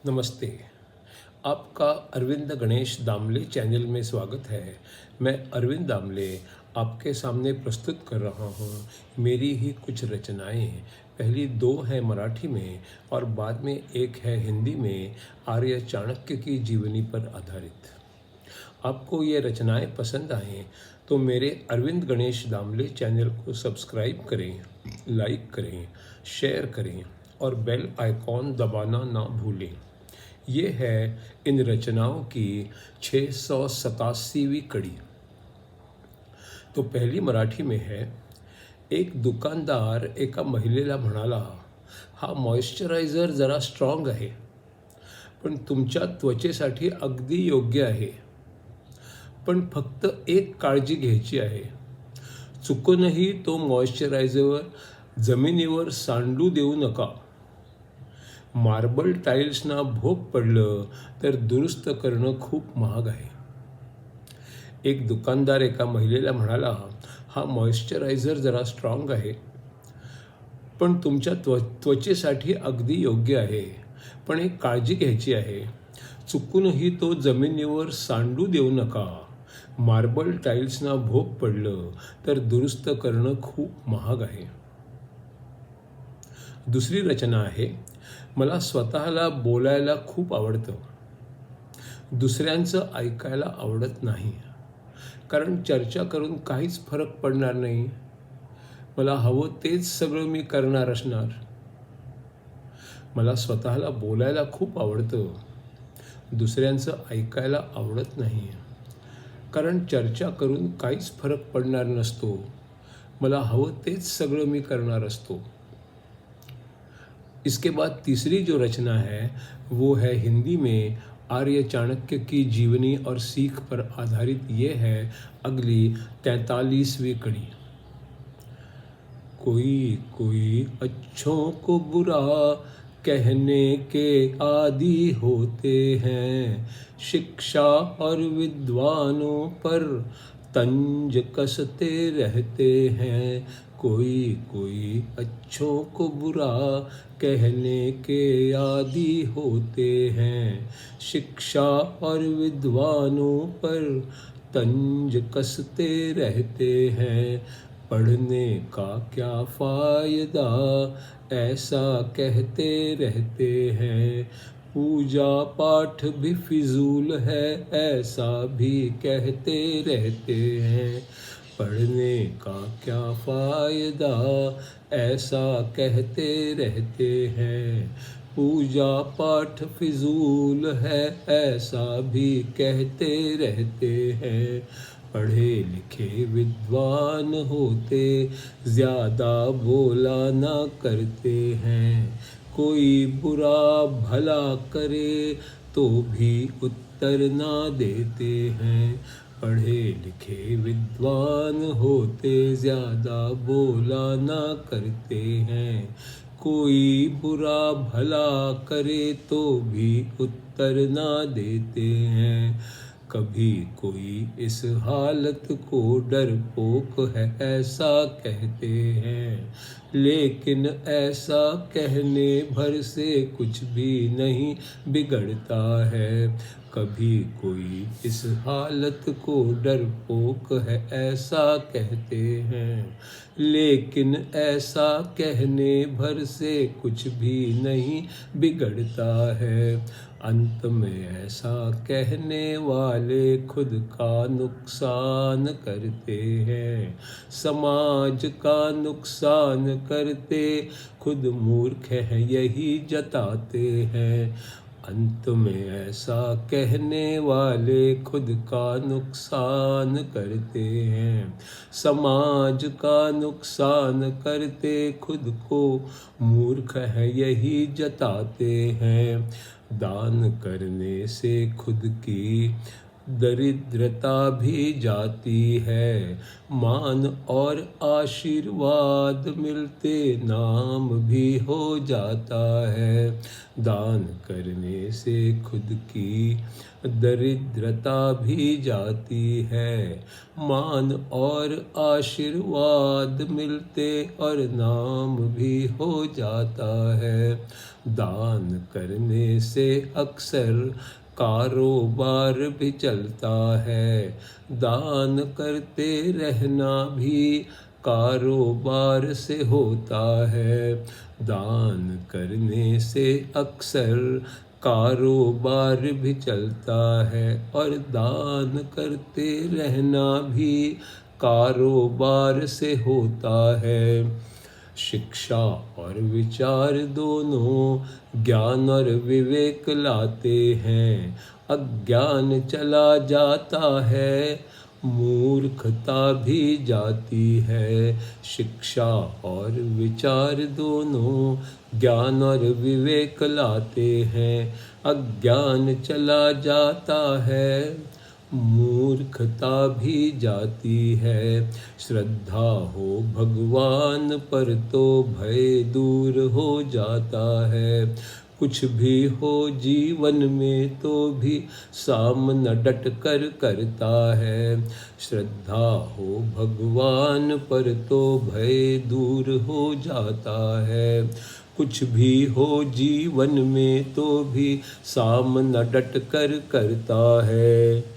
नमस्ते। आपका अरविंद गणेश दामले चैनल में स्वागत है। मैं अरविंद दामले आपके सामने प्रस्तुत कर रहा हूँ मेरी ही कुछ रचनाएं। पहली दो हैं मराठी में और बाद में एक है हिंदी में, आर्य चाणक्य की जीवनी पर आधारित। आपको ये रचनाएं पसंद आएँ तो मेरे अरविंद गणेश दामले चैनल को सब्सक्राइब करें, लाइक करें, शेयर करें और बेल आइकॉन दबाना ना भूलें। ये है इन रचनाओं की 687वीं कड़ी। तो पहली मराठी में है। एक दुकानदार एका महिलेला म्हणाला, हा मॉइश्चरायझर जरा स्ट्रॉंग आहे, पण तुमच्या त्वचेसाठी अगदी योग्य आहे. पण फक्त एक काळजी घ्यायची आहे. चुकूनही तो मॉइश्चरायझर जमिनीवर सांडू देऊ नका. मार्बल टाईल्सना भोग पडलं तर दुरुस्त करणं खूप महाग आहे. एक दुकानदार एका महिलेला म्हणाला, हा मॉइश्चरायझर जरा स्ट्रॉंग आहे, पण तुमच्या त्वचेसाठी अगदी योग्य आहे. पण एक काळजी घ्यायची आहे. चुकूनही तो जमिनीवर सांडू देऊ नका. मार्बल टाईल्सना भोग पडलं तर दुरुस्त करणं खूप महाग आहे. दुसरी रचना आहे. मला स्वतःला बोलायला खूप आवडतं. दुसऱ्यांचं ऐकायला आवडत नाही, कारण चर्चा करून काहीच फरक पडणार नाही. मला हवं तेच सगळं मी करणार असणार. मला स्वतःला बोलायला खूप आवडतं. दुसऱ्यांचं ऐकायला आवडत नाही, कारण चर्चा करून काहीच फरक पडणार नसतो. मला हवं तेच सगळं मी करणार असतो. इसके बाद तीसरी जो रचना है वो है हिंदी में, आर्य चाणक्य की जीवनी और सीख पर आधारित। ये है अगली 43वीं कड़ी। कोई कोई अच्छों को बुरा कहने के आदी होते हैं, शिक्षा और विद्वानों पर तंज कसते रहते हैं। कोई कोई अच्छों को बुरा कहने के आदी होते हैं, शिक्षा और विद्वानों पर तंज कसते रहते हैं। पढ़ने का क्या फ़ायदा ऐसा कहते रहते हैं, पूजा पाठ भी फिजूल है ऐसा भी कहते रहते हैं। पढ़ने का क्या फ़ायदा ऐसा कहते रहते हैं, पूजा पाठ फिजूल है ऐसा भी कहते रहते हैं। पढ़े लिखे विद्वान होते ज़्यादा बोला ना करते हैं, कोई बुरा भला करे तो भी उत्तर ना देते हैं। पढ़े लिखे विद्वान होते ज़्यादा बोला ना करते हैं, कोई बुरा भला करे तो भी उत्तर ना देते हैं। कभी कोई इस हालत को डरपोक है ऐसा कहते हैं, लेकिन ऐसा कहने भर से कुछ भी नहीं बिगड़ता है। कभी कोई इस हालत को डरपोक है ऐसा कहते हैं, लेकिन ऐसा कहने भर से कुछ भी नहीं बिगड़ता है। अंत में ऐसा कहने वाले खुद का नुकसान करते हैं, समाज का नुकसान करते खुद मूर्ख है यही जताते हैं। अंत में ऐसा कहने वाले खुद का नुकसान करते हैं, समाज का नुकसान करते खुद को मूर्ख है यही जताते हैं। दान करने से खुद की दरिद्रता भी जाती है, मान और आशीर्वाद मिलते नाम भी हो जाता है। दान करने से खुद की दरिद्रता भी जाती है, मान और आशीर्वाद मिलते और नाम भी हो जाता है। दान करने से अक्सर कारोबार भी चलता है, दान करते रहना भी कारोबार से होता है। दान करने से अक्सर कारोबार भी चलता है और दान करते रहना भी कारोबार से होता है। शिक्षा और विचार दोनों ज्ञान और विवेक लाते हैं, अज्ञान चला जाता है, मूर्खता भी जाती है। शिक्षा और विचार दोनों ज्ञान और विवेक लाते हैं, अज्ञान चला जाता है, मूर्खता भी जाती है। श्रद्धा हो भगवान पर तो भय दूर हो जाता है। कुछ भी हो जीवन में तो भी सामना डट कर करता है। श्रद्धा हो भगवान पर तो भय दूर हो जाता है। कुछ भी हो जीवन में तो भी सामना डट कर करता है।